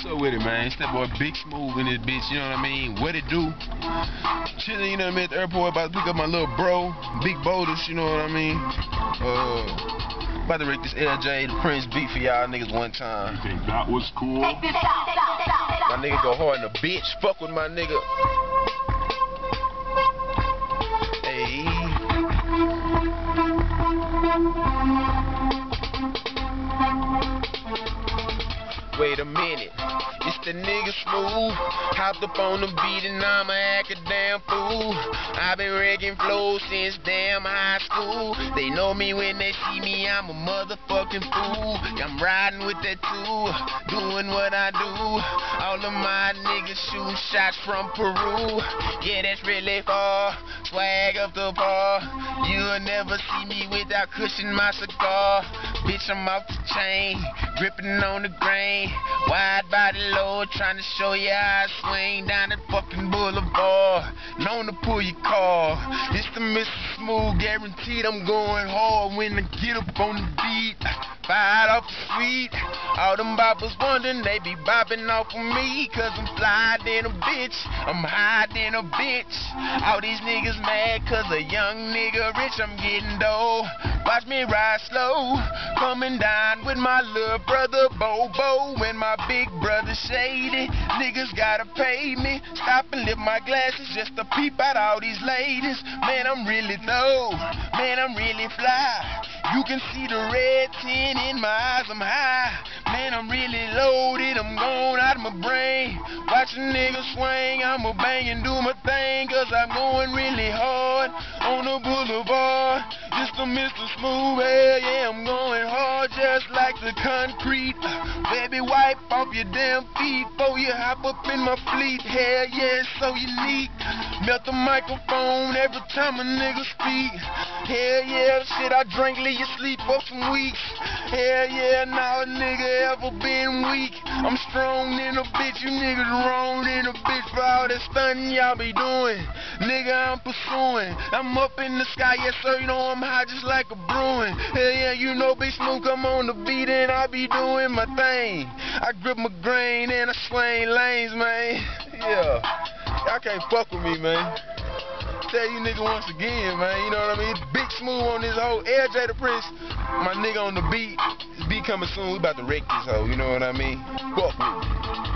So with it, man. It's that boy Big Smooth in this bitch, you know what I mean? What it do? Chilling, you know what I mean, at the airport, about to pick up my little bro, Big Boulders, you know what I mean? About to wreck this LJ the Prince beat for y'all niggas one time. You think that was cool? My nigga go hard in the bitch. Fuck with my nigga. Hey. Wait a minute, it's the nigga Smooth. Hopped up on the beat and I'ma act a damn fool. I've been wrecking flows since damn high school. They know me when they see me, I'm a motherfucking fool. I'm riding with that tool, doing what I do. All of my niggas shoot shots from Peru. Yeah, that's really far, swag up the bar. You'll never see me without cushion my cigar. Bitch, I'm off the chain, gripping on the grain. Wide body load, trying to show you how I swing down that fucking boulevard. Known to pull your car. It's the Mr. Smooth, guaranteed I'm going hard when I get up on the beat. Fired off the suite. All them boppers wondering, they be bopping off of me. Cause I'm fly than a bitch, I'm high than a bitch. All these niggas mad cause a young nigga rich, I'm getting dough. Watch me ride slow, coming down with my little brother Bobo and my big brother Shady. Niggas gotta pay me, stop and lift my glasses just to peep out all these ladies. Man, I'm really dope, man, I'm really fly. You can see the red tint in my eyes, I'm high. Man, I'm really loaded, I'm going out of my brain. Watch a nigga swing, I'ma bang and do my thing. Cause I'm going really hard on the boulevard. It's the Mr. Smooth, hell yeah, I'm going hard just like the concrete. Baby, wipe off your damn feet before you hop up in my fleet. Hell yeah, it's so unique. Melt the microphone every time a nigga speak. Hell yeah, shit, I drink, leave you sleep for some weeks. Hell yeah, now a nigga ever been weak. I'm strong in a bitch, you niggas wrong in a bitch for all that stunning y'all be doing. Nigga, I'm pursuing. I'm up in the sky, yes sir, you know I'm high just like a Bruin. Hell yeah, you know Big Smooth come on the beat and I be doing my thing. I grip my grain and I swing lanes, man. Yeah, y'all can't fuck with me, man. Tell you nigga once again, man, you know what I mean? Big Smooth on this hoe, LJ the Prince, my nigga on the beat. This beat coming soon, we about to wreck this hoe, you know what I mean? Fuck with me.